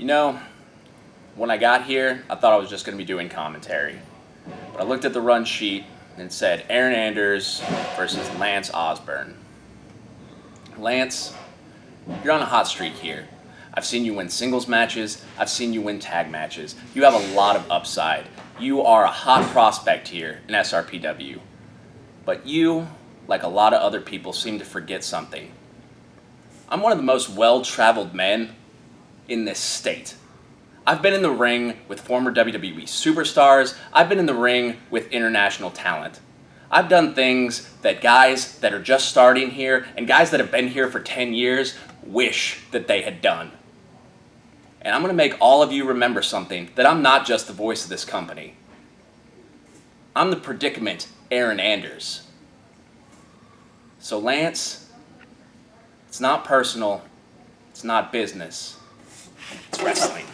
You know, when I got here, I thought I was just going to be doing commentary. But I looked at the run sheet and it said Aaron Anders versus Lance Osburn. Lance, you're on a hot streak here. I've seen you win singles matches. I've seen you win tag matches. You have a lot of upside. You are a hot prospect here in SRPW. But you, like a lot of other people, seem to forget something. I'm one of the most well-traveled men in this state. I've been in the ring with former WWE superstars. I've been in the ring with international talent. I've done things that guys that are just starting here and guys that have been here for 10 years wish that they had done. And I'm going to make all of you remember something, that I'm not just the voice of this company. I'm the predicament Aaron Anders. So Lance, it's not personal, it's not business, it's wrestling.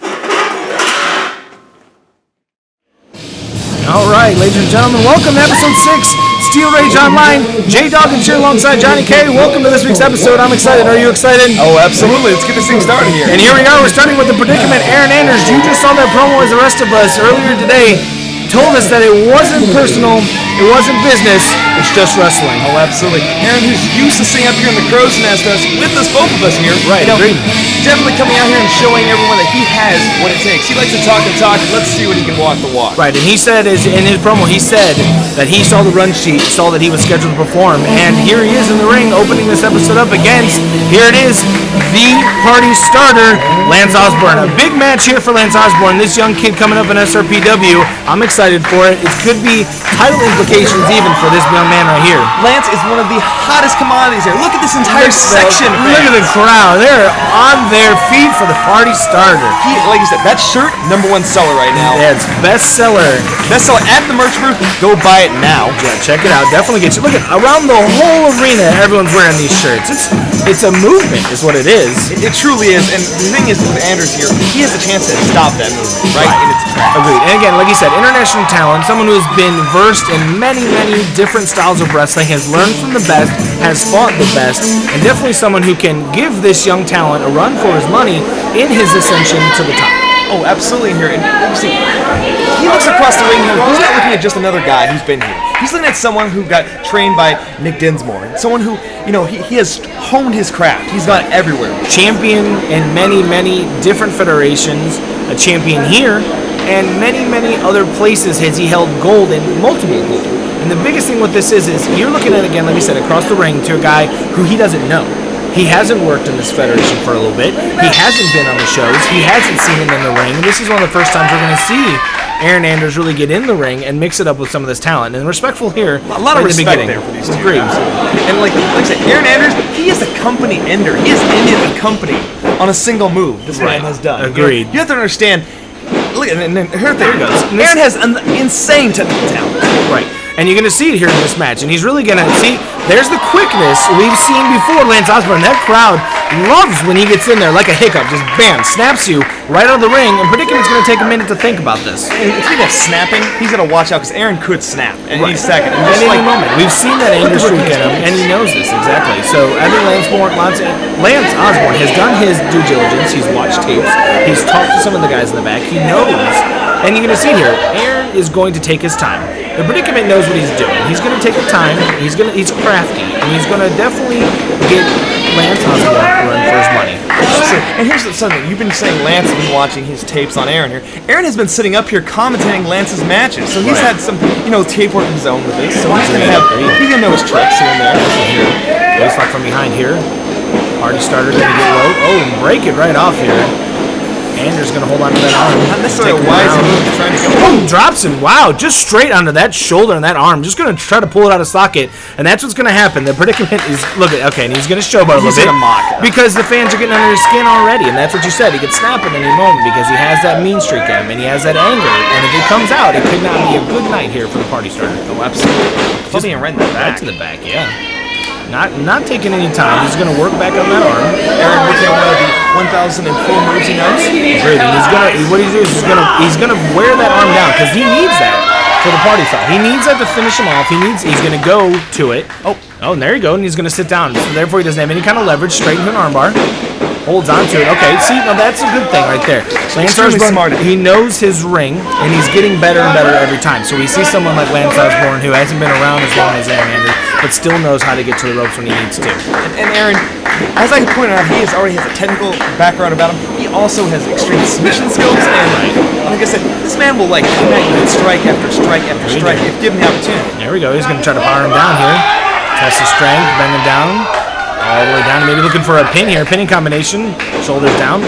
All right, ladies and gentlemen, welcome to episode 6, Steel Rage Online. J-Dog and Cheer alongside Johnny K. Welcome to this week's episode. I'm excited. Are you excited? Oh, absolutely. Let's get this thing started here. And here we are. We're starting with the predicament. Aaron Anders, you just saw that promo as the rest of us earlier today. Told us that it wasn't personal, it wasn't business, it's just wrestling. Oh, absolutely. Aaron, who's used to sitting up here in the crow's nest with us, both of us here. Right, agreed. Definitely coming out here and showing everyone that he has what it takes. He likes to talk and talk. Let's see what he can walk the walk. Right, and he said, in his promo, he said that he saw the run sheet, saw that he was scheduled to perform, and here he is in the ring opening this episode up against, here it is, the party starter, Lance Osburn. A big match here for Lance Osburn, this young kid coming up in SRPW. I'm excited for it. It could be title implications even for this young man right here. Lance is one of the hottest commodities here. Look at this entire section. Look at the crowd. They're on their feet for the party starter. Like you said, that shirt, #1 seller right now. Yeah, it's best seller. Best seller at the merch booth. Go buy it now. Yeah, check it out. Definitely get you. Look at around the whole arena, everyone's wearing these shirts. It's a movement, is what it is. It truly is. And the thing is, with Anders here, he has a chance to stop that movement right in its tracks. Agreed. And again, like you said, international talent, someone who has been versed in many, many different styles of wrestling, has learned from the best, has fought the best, and definitely someone who can give this young talent a run for his money in his ascension to the top. Oh, absolutely here. And you see, he looks across the ring here. He's not looking at just another guy who's been here. He's looking at someone who got trained by Nick Dinsmore. Someone who, he has honed his craft. He's gone everywhere. Champion in many, many different federations, a champion here, and many, many other places has he held gold in, multiple gold. And the biggest thing with this is you're looking at, again, like I said, across the ring to a guy who he doesn't know. He hasn't worked in this federation for a little bit. He hasn't been on the shows. He hasn't seen him in the ring. And this is one of the first times we're going to see Aaron Anders really get in the ring and mix it up with some of this talent. And respectful here. A lot of respect there for these two. Agreed. And like I said, Aaron Anders, he is a company ender. He has ended a company on a single move. This man has done. Agreed. You have to understand. Look at and here it goes. Aaron has an insane technical talent. Right. And you're going to see it here in this match. And he's really going to see, there's the quickness we've seen before Lance Osburn. That crowd loves when he gets in there like a hiccup. Just bam, snaps you right out of the ring. And Predicament's going to take a minute to think about this. And speaking of snapping, he's going to watch out because Aaron could snap at any second. At any moment. We've seen that Anders streak at him, and he knows this, exactly. So I think Lance Osburn has done his due diligence. He's watched tapes. He's talked to some of the guys in the back. He knows. And you're going to see here, Aaron is going to take his time. The Predicament knows what he's doing. He's going to take the time. He's crafty, and he's going to definitely get Lance Osburn to run for his money. And here's something you've been saying. Lance has been watching his tapes on Aaron here. Aaron has been sitting up here commentating Lance's matches, so he's had some, tape work of his own with this. So he's gonna know his tricks here and there. Waist lock from behind here. Party starter going to get low. Oh, and break it right off here. Anders going to hold on to that arm. Not necessarily a wise move trying to go. Oh, drops him. Wow, just straight onto that shoulder and that arm. Just going to try to pull it out of socket. And that's what's going to happen. The Predicament is, and he's going to showboat a little bit. Because the fans are getting under his skin already. And that's what you said. He could snap at any moment because he has that mean streak in him. And he has that anger. And if it comes out, it could not be a good night here for the party starter. Oh, absolutely. Just right to the back, yeah. Not taking any time. He's going to work back on that arm. Aaron working on one of the 1,004 moves he knows. Great. And he's gonna wear that arm down because he needs that for the party style. He needs that to finish him off. He's gonna go to it. Oh, and there you go. And he's gonna sit down. So therefore, he doesn't have any kind of leverage. Straight into an armbar. Holds on to it. Okay, see, now that's a good thing right there. Lance Extremely Osborn, smart. he knows his ring, and he's getting better and better every time. So we see someone like Lance Osborn who hasn't been around as long as Aaron Andrews, but still knows how to get to the ropes when he needs to. And Aaron, as I pointed out, he already has a technical background about him. He also has extreme submission skills, and like I said, this man will like come at you with strike after strike after strike if given the opportunity. There we go. He's going to try to power him down here. Test his strength, bend him down. All the way down, maybe looking for a pin here. Pinning combination, shoulders down.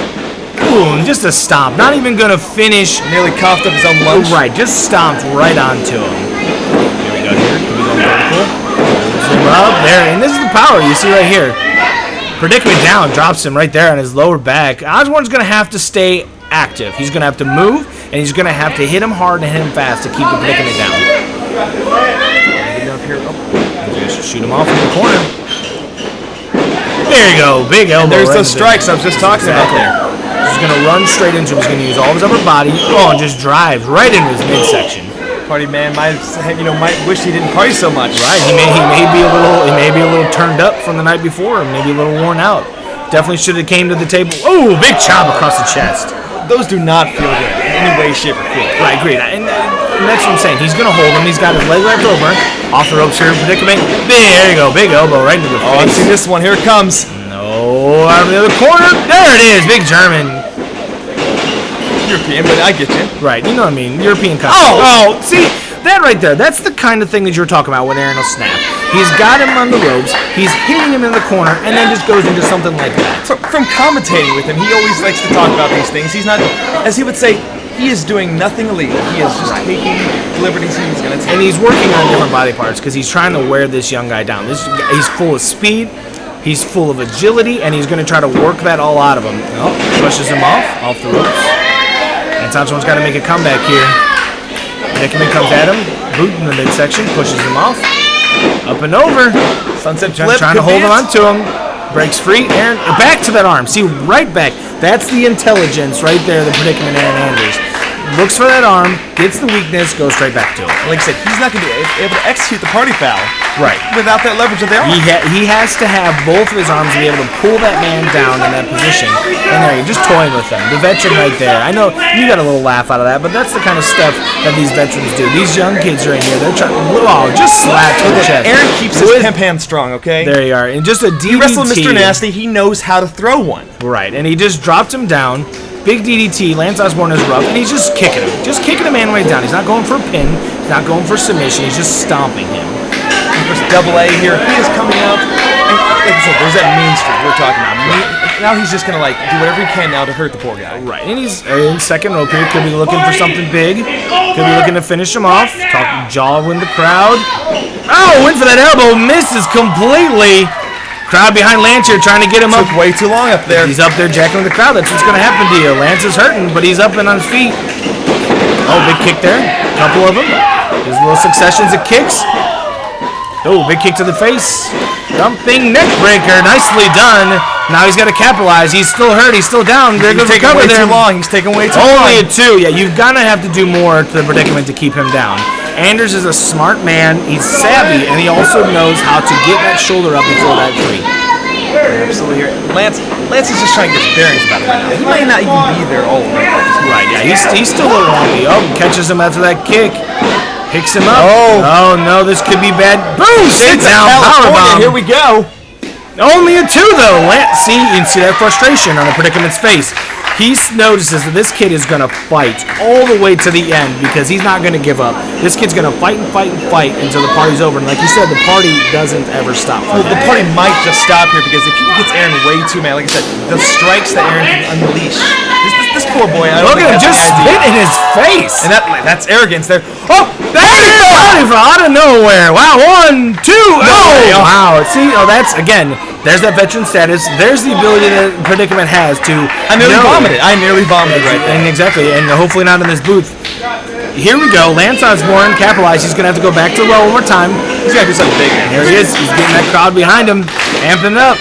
Ooh, just a stomp. Not even going to finish. Nearly coughed up his own lunch. Right, just stomped right onto him. Here we go here. Could be going vertical. Holds him up there, and this is the power you see right here. Predicament down, drops him right there on his lower back. Osborn's going to have to stay active. He's going to have to move, and he's going to have to hit him hard and hit him fast to keep the predicament down. Get up here. Just shoot him off in the corner. There you go, big elbow. And there's right those strikes I was just talking about there. He's going to run straight into him. He's going to use all of his upper body. Oh, and just drives right into his midsection. Party man might wish he didn't party so much. Right, he may be a little turned up from the night before, and maybe a little worn out. Definitely should have came to the table. Oh, big chop across the chest. Those do not feel good in any way, shape, or form. Right, agreed. And that's what I'm saying. He's going to hold him. He's got his leg wrapped over. Off the ropes here, predicament. There you go, big elbow right into the face. Oh, I've seen this one. Here it comes. No, out of the other corner. There it is, big German. European, but I get you. Right, you know what I mean. European country. Oh, see, that right there. That's the kind of thing that you were talking about when Aaron will snap. He's got him on the ropes. He's hitting him in the corner, and then just goes into something like that. From commentating with him, he always likes to talk about these things. He's not, as he would say, he is doing nothing illegal. He is just taking liberties he's going to take. And he's working on different body parts because he's trying to wear this young guy down. He's full of speed. He's full of agility, and he's going to try to work that all out of him. Oh, pushes him off the ropes. And Sancho's got to make a comeback here. Predicament comes at him, boot in the midsection, pushes him off. Up and over. Sunset flip. Trying to hold him onto him. Breaks free. Aaron, back to that arm. See, right back. That's the intelligence right there, the predicament Aaron Andrews. Looks for that arm, gets the weakness, goes straight back to it. Like I said, he's not going to be able to execute the party foul. Right. Without that leverage of the arm. He has to have both of his arms to be able to pull that man down in that position. And there, you're just toying with him. The veteran right there. I know you got a little laugh out of that, but that's the kind of stuff that these veterans do. These young kids are in here. They're trying just slap to the chest. Aaron keeps his pimp hand strong, okay? There you are. And just a DDT. He wrestled Mr. Nasty. He knows how to throw one. Right. And he just dropped him down. Big DDT, Lance Osborn is rough, and he's just kicking him. Just kicking a man right down. He's not going for a pin. He's not going for submission. He's just stomping him. There's double A here. He is coming out. And like I said, there's that mean streak we're talking about. Now he's just going to do whatever he can now to hurt the poor guy. Right. And he's in second rope here. Could be looking for something big. Could be looking to finish him off. Talking jaw with the crowd. Oh, went for that elbow. Misses completely. Crowd behind Lance here trying to get him up. Took way too long up there. He's up there jacking with the crowd. That's what's going to happen to you. Lance is hurting, but he's up and on his feet. Oh, big kick there. A couple of them. His little successions of kicks. Oh, big kick to the face. Dumping neck breaker. Nicely done. Now he's got to capitalize. He's still hurt. He's still down. They're going to recover there. He's taking way too long. Only a 2. Yeah, you've got to have to do more to the predicament to keep him down. Anders is a smart man. He's savvy, and he also knows how to get that shoulder up before that 3. Absolutely. Lance is just trying to get his bearings about it right now. He might not even be there all the way. Right, yeah, he's still a little wonky. Oh, catches him after that kick. Picks him up. Oh, no, this could be bad. Boom! Sit down, powerbomb. Here we go. Only a 2, though. Lance, you can see that frustration on the predicament's face. He notices that this kid is going to fight all the way to the end because he's not going to give up. This kid's going to fight and fight and fight until the party's over. And like you said, the party doesn't ever stop. Well, the party might just stop here because if he gets Aaron way too mad, like I said, the strikes that Aaron can unleash. This poor boy. Look at him just spit in his face. And that's arrogance there. Oh, there it is! Out of nowhere. Wow, 1, 2. Oh, wow. See, that's, again, there's that veteran status. There's the ability that Predicament has to. I nearly vomited right there. And exactly, and hopefully not in this booth. Here we go. Lance Osborn capitalized. He's going to have to go back to the well one more time. He's got to do something big. Here he is. He's getting that crowd behind him. Amping up.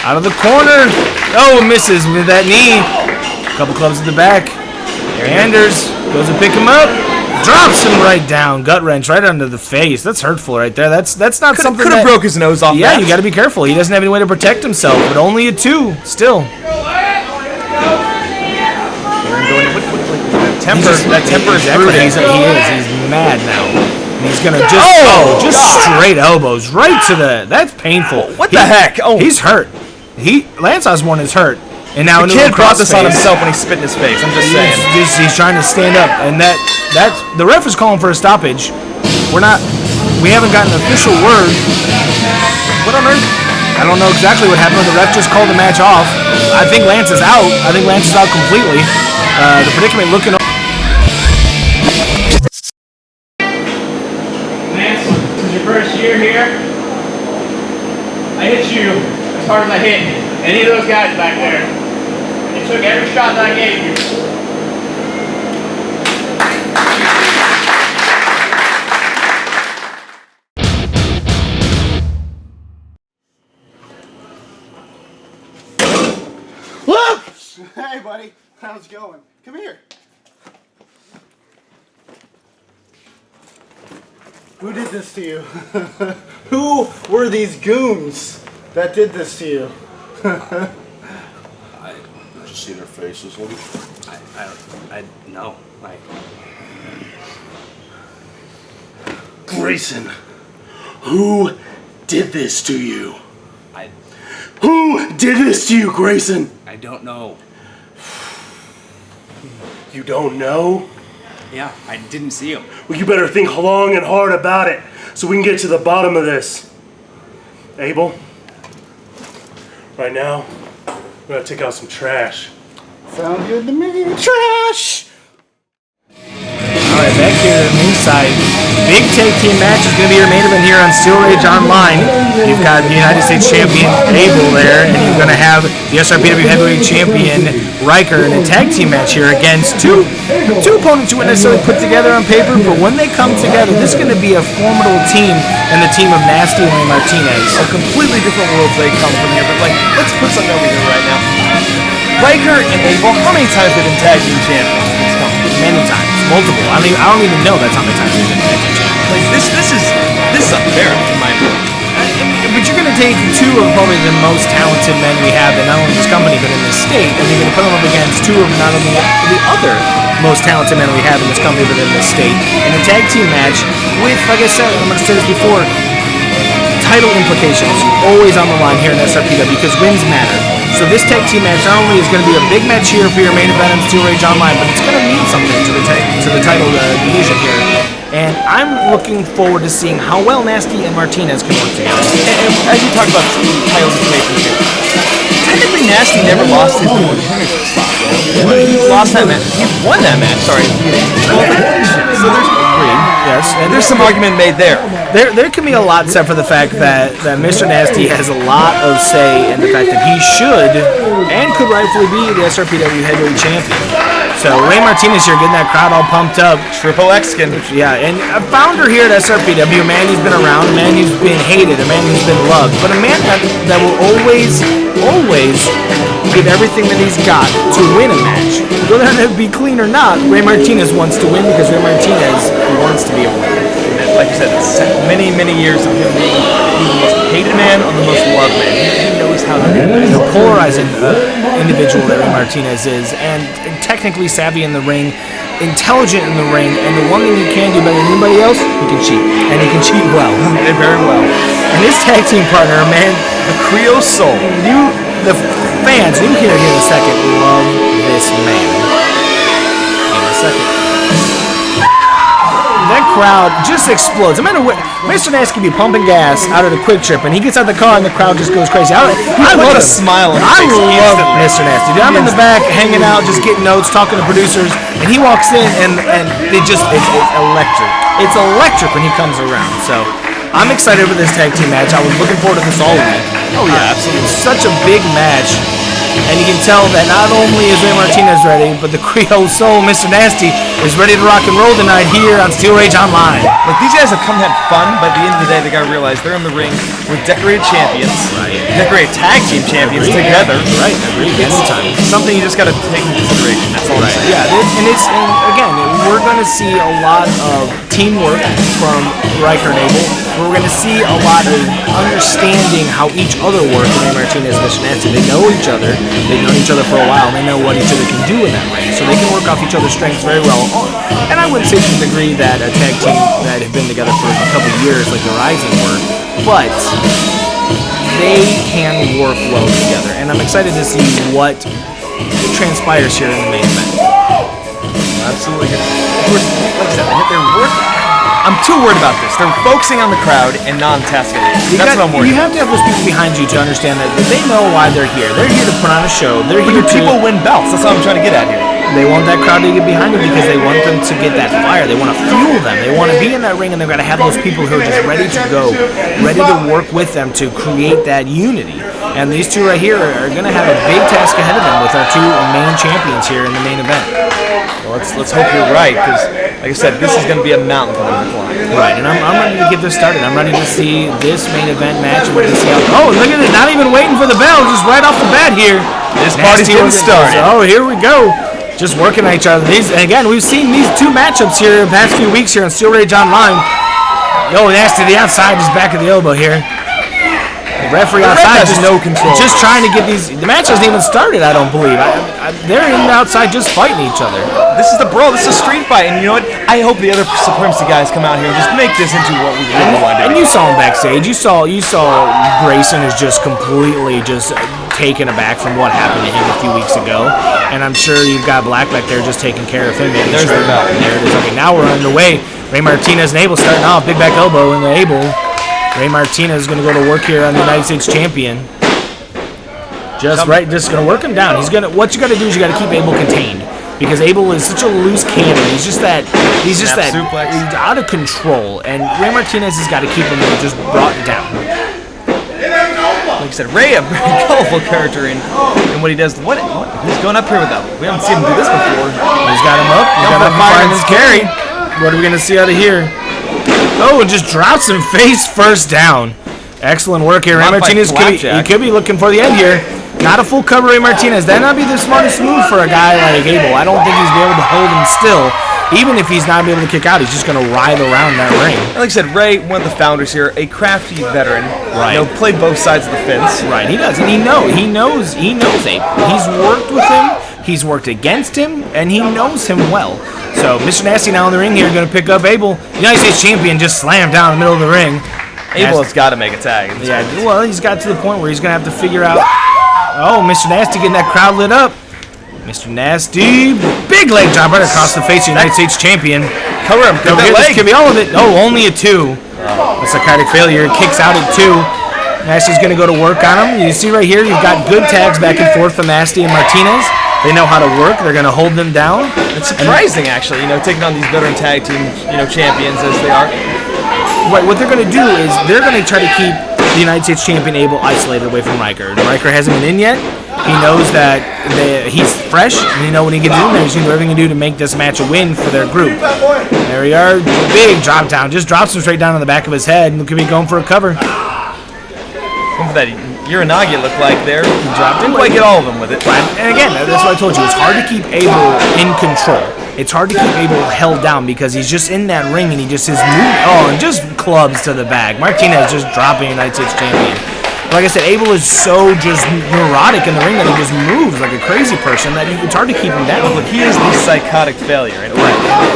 Out of the corner. Oh, misses with that knee. A couple clubs at the back. Anders goes to pick him up. Drops him right down, gut wrench right under the face. That's hurtful right there. That's not something Could have broke his nose off. Yeah, that. you got to be careful. He doesn't have any way to protect himself, but only a 2 still. That temper is exactly. brooding. He is. He's mad now. And he's gonna just straight elbows right to the. That's painful. What the heck? Oh, he's hurt. Lance Osborn is hurt. And now the kid brought this on himself when he spit in his face. I'm just saying. He's trying to stand up, and that's the ref is calling for a stoppage. We haven't gotten an official word. What on earth? I don't know exactly what happened. The ref just called the match off. I think Lance is out. I think Lance is out completely. The predicament looking. Lance, this is your first year here. I hit you as hard as I hit any of those guys back there. You took every shot that I gave you. Luke! Hey, buddy. How's it going? Come here. Who did this to you? Who were these goons that did this to you? I just see their faces. I know. Grayson, who did this to you? I Who did this to you, Grayson? don't know. You don't know? Yeah, I didn't see him. Well, you better think long and hard about it so we can get to the bottom of this. Abel, right now, we're gonna take out some trash. Sounds good to me. Trash! Alright, back here at ringside. Big tag team match is going to be your main event here on Steel Rage Online. You've got the United States Champion Abel there, and you're going to have the SRPW Heavyweight Champion Riker in a tag team match here against two opponents you wouldn't necessarily put together on paper, but when they come together, this is going to be a formidable team, and the team of Nasty and Martinez. A completely different worlds they come from here, but let's put something over here right now. Riker and Abel, how many times have they been tag team champions in this company? Many times. Multiple. I don't even know that's how many times they've been tag team champions. This is unfair in my opinion. But you're going to take 2 of probably the most talented men we have in not only this company but in this state, and you're going to put them up against 2 of not only the other most talented men we have in this company but in this state in a tag team match with, like I said, I'm going to say this before, title implications always on the line here in SRPW because wins matter. So this tag team match not only is going to be a big match here for your main event on Steel Rage Online, but it's going to mean something to the title division here. And I'm looking forward to seeing how well Nasty and Martinez can work together. And as you talk about title implications here, technically Nasty never lost his spot. He lost that match. He won that match. Sorry. So there's Yes, and there's some argument made there. There can be a lot said for the fact that Mr. Nasty has a lot of say in the fact that he should and could rightfully be the SRPW Heavyweight Champion. So Ray Martinez here getting that crowd all pumped up. Triple X skin. Yeah, and a founder here at SRPW, a man who's been around, a man who's been hated, a man who's been loved, but a man that will always give everything that he's got to win a match. Whether it be clean or not, Ray Martinez wants to win because Ray Martinez wants to be a winner. Like you said, it's many years of him being the most hated man or the most loved man. He knows how to do that. The polarizing individual that Ray Martinez is, and technically savvy in the ring, intelligent in the ring, and the one thing he can do better than anybody else, he can cheat. And he can cheat well. And very well. And his tag team partner, man, The Creole Soul. the fans, you hear here in a second, love this man. In a second. That crowd just explodes. No matter what, Mr. Nasty can be pumping gas out of the Quick Trip, and he gets out the car, and the crowd just goes crazy. I love a smile on his I face love instantly. Mr. Nasty. Dude, I'm in the back, hanging out, just getting notes, talking to producers, and he walks in, and it's electric. It's electric when he comes around. So I'm excited for this tag team match. I was looking forward to this all week. Oh yeah, absolutely. Such a big match. And you can tell that not only is Ray Martinez ready, but the Creole Soul, Mr. Nasty, is ready to rock and roll tonight here on Steel Rage Online. Look, these guys have come to have fun, but at the end of the day, they gotta realize they're in the ring with decorated champions, decorated tag team champions together. Right, agreed. Anytime. Something you just gotta take into consideration. That's all I'm saying. Yeah, and again, we're going to see a lot of teamwork from Riker and Abel. We're going to see a lot of understanding how each other work. Ray Martinez and Mr. Nancy, they know each other. They've known each other for a while. And they know what each other can do in that ring, so they can work off each other's strengths very well. And I wouldn't say to the degree that a tag team that have been together for a couple of years, like the Rising were, but they can work well together. And I'm excited to see what transpires here in the main event. Absolutely. Like I said, they're working. I'm too worried about this. They're focusing on the crowd and non-tasking. That's what I'm worried You about. have to have those people behind you to understand that they know why they're here. They're here to put on a show. They're here to People win belts. That's what I'm trying to get at here. They want that crowd to get behind them because they want them to get that fire. They want to fuel them. They want to be in that ring, and they've got to have those people who are just ready to go, ready to work with them to create that unity. And these two right here are going to have a big task ahead of them with our two main champions here in the main event. Well, let's hope you're right, because, like I said, this is going to be a mountain for them to climb. Right, and I'm ready to get this started. I'm ready to see this main event match. I'm ready to see how. Oh, look at it! Not even waiting for the bell, just right off the bat here. This party's getting started. Oh, here we go. Just working at each other. Again, we've seen these two matchups here in the past few weeks here on Steel Rage Online. Yo, Nasty to the outside, just back of the elbow here. The referee outside has no control. Just trying to get these. The match hasn't even started, I don't believe. They're in the outside just fighting each other. This is the brawl. This is a street fight, and you know what? I hope the other Supremacy guys come out here and just make this into what we really want to And do. you saw him backstage. You saw Grayson is just completely just taken aback from what happened to him a few weeks ago. And I'm sure you've got Black back there just taking care of him. There's the bell. There it is. Okay, now we're underway. Ray Martinez and Abel starting off. Big back elbow in the Abel. Ray Martinez is going to go to work here on the United States champion. Just going to work him down. What you got to do is you got to keep Abel contained, because Abel is such a loose cannon. He's Suplex. he's out of control, and Ray Martinez has got to keep him just brought down. Like I said, Ray, a very colorful character in what he does. What he's going up here with that? We haven't seen him do this before. He's got him up. He's got him fireman's carry. What are we going to see out of here? Oh, and just drops him face first down. Excellent work here. Ray Martinez could be looking for the end here. Not a full cover, Ray Martinez. That'd not be the smartest move for a guy like Abel. I don't think he's be able to hold him still. Even if he's not able to kick out, he's just going to ride around that ring. Like I said, Ray, one of the founders here, a crafty veteran. Right. You know, played both sides of the fence. Right, he does, and he knows Abel. He's worked with him, he's worked against him, and he knows him well. So Mr. Nasty now in the ring here, going to pick up Abel. United States champion just slammed down in the middle of the ring. Abel has got to make a tag. Yeah, well, he's got to the point where he's going to have to figure out. Oh, Mr. Nasty getting that crowd lit up. Mr. Nasty, big leg drop right across the face of United States champion. Cover him. Cover that leg. This could be all of it. Oh, only a 2. A psychotic failure. Kicks out at 2. Nasty's going to go to work on him. You see right here, you've got good tags back and forth from Nasty and Martinez. They know how to work. They're going to hold them down. It's surprising, actually, taking on these veteran tag team, champions as they are. Right, what they're going to do is they're going to try to keep the United States champion Abel isolated away from Riker. Riker hasn't been in yet. He knows that he's fresh, and you know when he gets in there, he's going to do everything he can do to make this match a win for their group. There we are. Big drop down. Just drops him straight down on the back of his head, and could be going for a cover. What that Uranagi looked like there. He dropped. Didn't quite get all of them with it. And again, that's what I told you. It's hard to keep Abel in control. It's hard to keep Abel held down because he's just in that ring and he just is moving. Oh, and just clubs to the back. Martinez just dropping United States champion. Like I said, Abel is so just neurotic in the ring that he just moves like a crazy person that it's hard to keep him down. Look, he is the psychotic failure.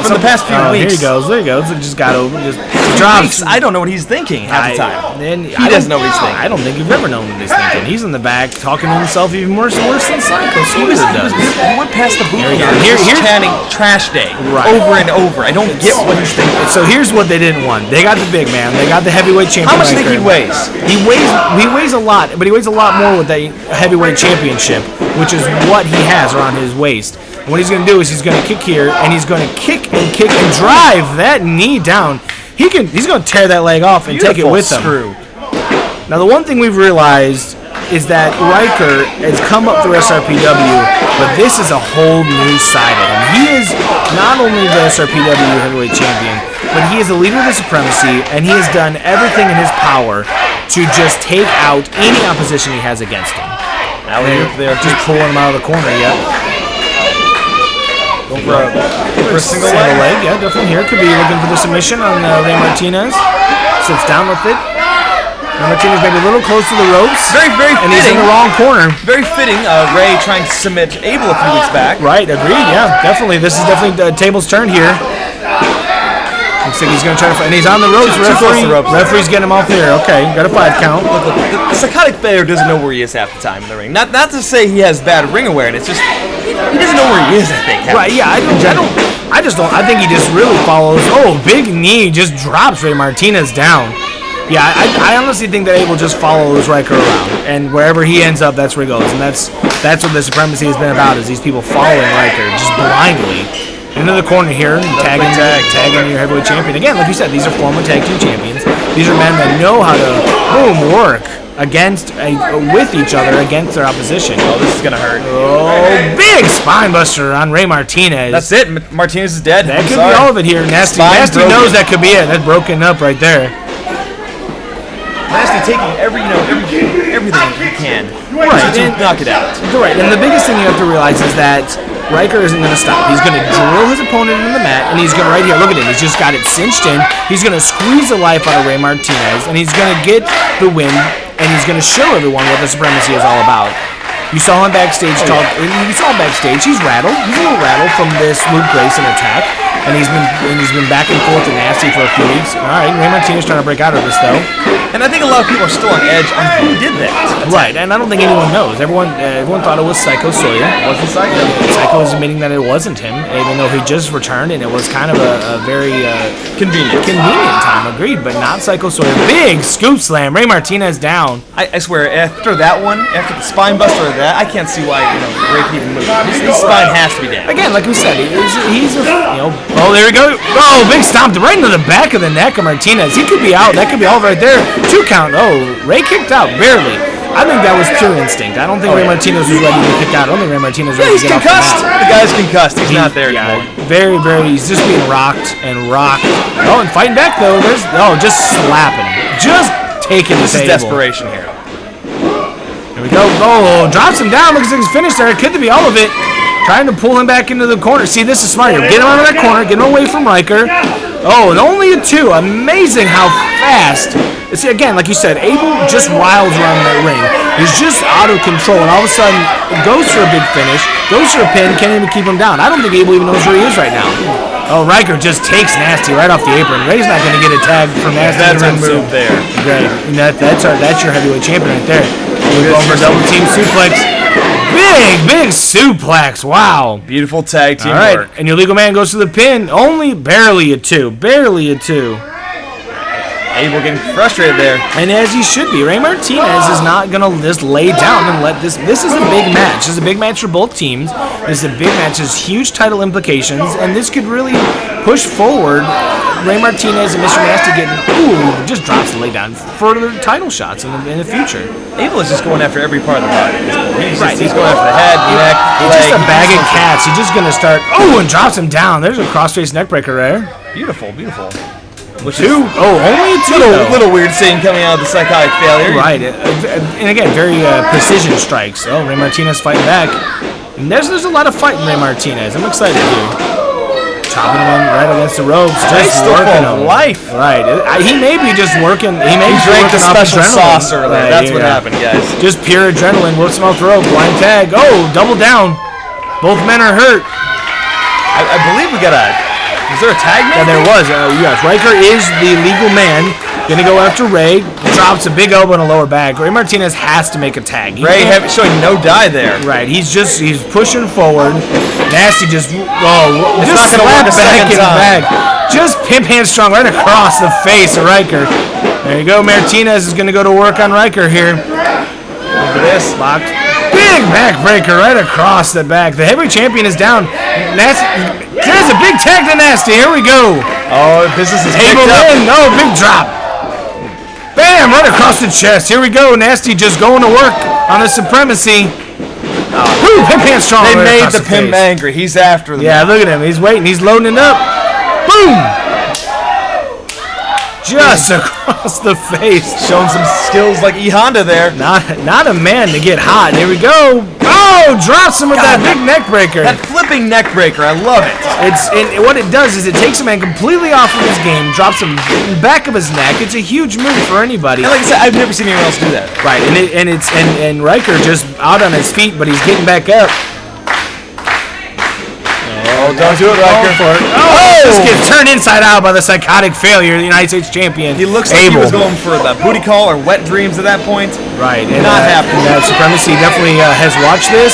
From the past few weeks. There he goes. It just got over. Just drops. I don't know what he's thinking half the time. He doesn't know what he's thinking. I don't think you've ever known what he's thinking. He's in the back talking to himself even worse than Psycho Sweeter does. He went past the booth here. Here's chanting trash day over and over. I don't get what he's thinking. So here's what they didn't want. They got the big man. They got the heavyweight champion. How much do you think he weighs? He weighs a lot, but he weighs a lot more with a heavyweight championship, which is what he has around his waist. And what he's going to do is he's going to kick here, and he's going to kick and drive that knee down. He's going to tear that leg off and take it with him. Screw. Now, the one thing we've realized is that Riker has come up through SRPW, but this is a whole new side of him. He is not only the SRPW heavyweight champion, but he is a leader of the Supremacy, and he has done everything in his power to just take out any opposition he has against him. Now they're just pulling him out of the corner, going for a single leg. Yeah, definitely here. Could be looking for the submission on Ray Martinez. Sits down with it. Ray Martinez maybe a little close to the ropes. Very fitting. And he's in the wrong corner. Very fitting. Ray trying to submit Abel a few weeks back. Right, agreed, yeah, definitely. This is definitely the table's turn here. Looks like he's going to try to fight. And he's on the ropes. Referee's getting him off there. Okay, got a 5 count. Look, the psychotic failure doesn't know where he is half the time in the ring. Not to say he has bad ring awareness, just he doesn't know where he is, I think. Right, yeah, I think he just really follows. Oh, big knee just drops Ray Martinez down. Yeah, I honestly think that Abel just follows Riker around, and wherever he ends up, that's where he goes. And that's what the Supremacy has been about, is these people following Riker just blindly. Into the corner here, tagging your heavyweight champion. Again, like you said, these are former tag team champions. These are men that know how to work with each other against their opposition. Oh, this is gonna hurt. Oh, big spine buster on Ray Martinez. That's it. Martinez is dead. That could be all of it here. Nasty knows that could be it. That's broken up right there. Nasty taking everything he can to knock it out. Right, and the biggest thing you have to realize is that Riker isn't going to stop. He's going to drill his opponent into the mat, and he's going to, right here, look at him. He's just got it cinched in. He's going to squeeze the life out of Ray Martinez, and he's going to get the win, and he's going to show everyone what the Supremacy is all about. You saw him backstage He's rattled. He's a little rattled from this Luke Grayson attack, and he's been back and forth and nasty for a few weeks. All right, Ray Martinez trying to break out of this though. And I think a lot of people are still on edge on who did that. Right, and I don't think anyone knows. Everyone thought it was Psycho Sawyer. Was it Psycho? Psycho was admitting that it wasn't him, even though he just returned, and it was kind of a very convenient time. Agreed, but not Psycho Sawyer. Big scoop slam. Ray Martinez down. I swear, after that one, after the spine buster of that, I can't see why Ray can even move. His spine has to be down. Again, like we said, he's oh, there we go. Oh, big stomp right into the back of the neck of Martinez. He could be out. That could be all right there. 2 count. Oh, Ray kicked out barely. I think that was pure instinct. I don't think Ray Martinez was ready to kick out. I don't think Ray Martinez was ready to get concussed. off the mat. The guy's concussed. He's not there anymore. Very, very. He's just being rocked and rocked. Oh, and fighting back though. Just slapping him. Just taking the table. This is desperation here. Here we go. Oh, drops him down. Looks like he's finished there. It could be all of it. Trying to pull him back into the corner. See, this is smart. Get him out of that corner. Get him away from Riker. Oh, and only a 2. Amazing how fast. See, again, like you said, Abel just riles around that ring. He's just out of control, and all of a sudden goes for a big finish, goes for a pin, can't even keep him down. I don't think Abel even knows where he is right now. Oh, Riker just takes Nasty right off the apron. Ray's not going to get a tag from Nasty. Veteran move there. Great. And that's your heavyweight champion right there. We're going for double team suplex. Big suplex. Wow. Beautiful tag team work. work. And your legal man goes to the pin. Only barely a 2. Barely a 2. Abel getting frustrated there. And as he should be. Ray Martinez is not going to just lay down and let this. This is a big match. This is a big match for both teams. This is a big match. There's huge title implications. And this could really push forward Ray Martinez and Mr. Nasty getting, just drops the lay down for the title shots in the future. Abel is just going after every part of the body. He's going after the head, neck, leg. Just a bag of cats. He's just going to start, and drops him down. There's a cross-face neck breaker there. Beautiful. Which only a 2. Little weird scene coming out of the psychotic failure. Right, and again, very precision strikes. Oh, Ray Martinez fighting back. And there's a lot of fight in Ray Martinez. I'm excited here. Chopping him right against the ropes, just working him. Life. Right, he may be just working. He may drank the special sauce earlier. That's what happened, guys. Just pure adrenaline. Whips him off the rope. Blind tag. Oh, double down. Both men are hurt. I believe we got a. Is there a tag man? Yeah, there was. Yes, Riker is the legal man. Gonna go after Ray. Drops a big elbow in a lower back. Ray Martinez has to make a tag. Ray showing no die there. Right. He's pushing forward. Nasty just not gonna work a second time. Just pimp hand strong right across the face of Riker. There you go. Martinez is gonna go to work on Riker here. Look at this. Locked. Big backbreaker right across the back. The heavyweight champion is down. Nasty. There's a big tag to Nasty. Here we go. Oh, business is Abel in. No, big drop. Bam! Right across the chest. Here we go. Nasty just going to work on the supremacy. Woo, Pimp Hand strong. They right made across the Pimp face. angry. He's after them. Yeah, look at him. He's waiting. He's loading it up. Boom! Just across the face. Showing some skills like E Honda there. Not a man to get hot. Here we go. Oh, drops him with that big neck breaker. That flipping neck breaker, I love it. What it does is it takes a man completely off of his game, drops him in the back of his neck. It's a huge move for anybody. And like I said, I've never seen anyone else do that. Right, and Riker just out on his feet, but he's getting back up. Oh, don't do it, Riker. This gets turned inside out by the psychotic failure, the United States champion. He looks like Abel. he was going for the booty call or wet dreams at that point. Right, and Not happening. That Supremacy definitely has watched this.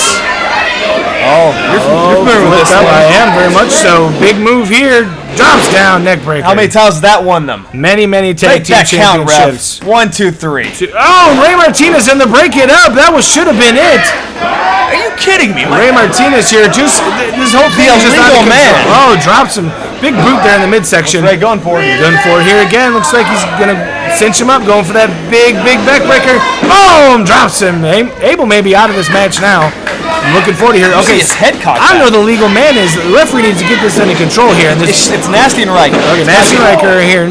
Oh, you're familiar with this Up, one. I am very much so. Big move here. Drops down, neck breaker. How many times has that won them? Many tag Make team that count, championships. ref. 1, 2, 3. Oh, Ray Martinez in the break it up. That should have been it. Are you kidding me? Ray Martinez here, just this whole thing is just out of illegal control. man. Oh, drops him. Big boot there in the midsection. Ray going for it. Going for it here again. Looks like he's gonna cinch him up, going for that big back breaker. Boom! Drops him. Abel may be out of this match now. I'm looking forward to here. See Okay, his head cocked I back. know the legal man is. The referee needs to get this under control here. And this, It's Nasty and Riker. okay, Nasty and Riker are here.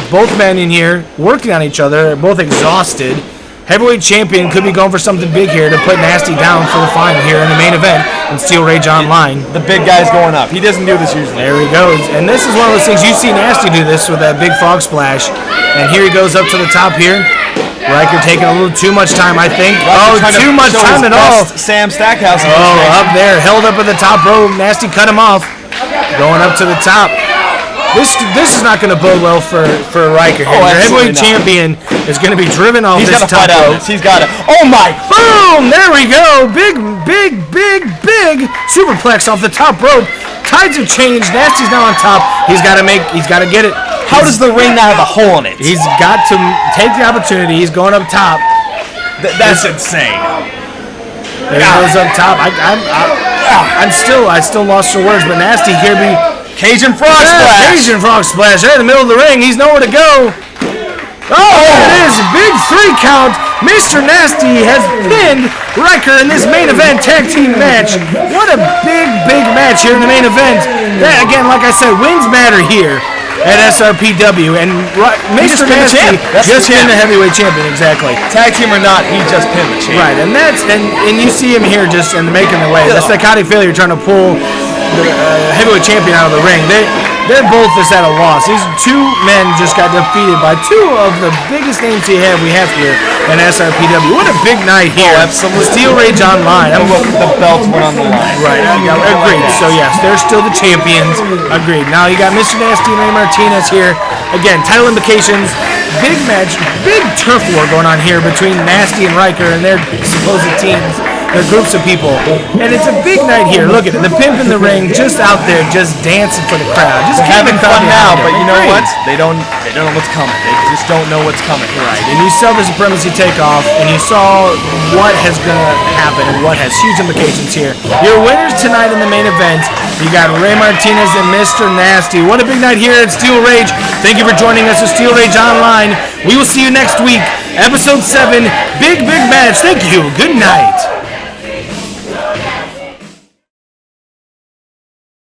Both men in here working on each other. Both exhausted. Heavyweight champion could be going for something big here to put Nasty down for the final here in the main event in Steel Rage Online. The big guy's going up. He doesn't do this usually. There he goes. And this is one of those things, you see Nasty do this with that big frog splash. And here he goes up to the top here. Riker taking a little too much time, I think. Riker trying to too much show time his at all. best Sam Stackhouse. Up there, held up at the top rope. Nasty cut him off. Going up to the top. This is not going to bode well for Riker here. Oh, Your heavyweight absolutely not. champion is going to be driven off He's this got to top fight out rope. of this. He's got to. Oh my! Boom! There we go. Big superplex off the top rope. Tides have changed. Nasty's now on top. He's got to get it. How does the ring not have a hole in it? He's got to take the opportunity. He's going up top. That's insane. There he goes up top. I still lost for words, but Nasty here be Cajun frog splash. Cajun frog splash right in the middle of the ring. He's nowhere to go. Oh, there it is. Big 3 count. Mr. Nasty has pinned Riker in this main event tag team match. What a big match here in the main event. That, again, like I said, wins matter here at SRPW. And Mr. Nasty just pinned the heavyweight champion, exactly. Tag team or not, he just pinned the champion. Right, and you see him here just making the way. That's psychotic failure trying to pull the heavyweight champion out of the ring. They're both just at a loss. These two men just got defeated by two of the biggest names we have here in SRPW. What a big night here. Oh, absolutely. Steel Rage Online. The belts went on the line. Right, agreed. So yes, they're still the champions. Agreed. Now you got Mr. Nasty and Ray Martinez here. Again, title implications. Big match, big turf war going on here between Nasty and Riker and their supposed teams. They're groups of people. And it's a big night here. Look at it. The pimp in the ring just out there just dancing for the crowd. Just They're having fun now, but you know Agreed. what? They don't know what's coming. They just don't know what's coming. Right, and you saw the supremacy take off, and you saw what has going to happen and what has huge implications here. Your winners tonight in the main event, you got Ray Martinez and Mr. Nasty. What a big night here at Steel Rage. Thank you for joining us at Steel Rage Online. We will see you next week. Episode 7, big match. Thank you. Good night.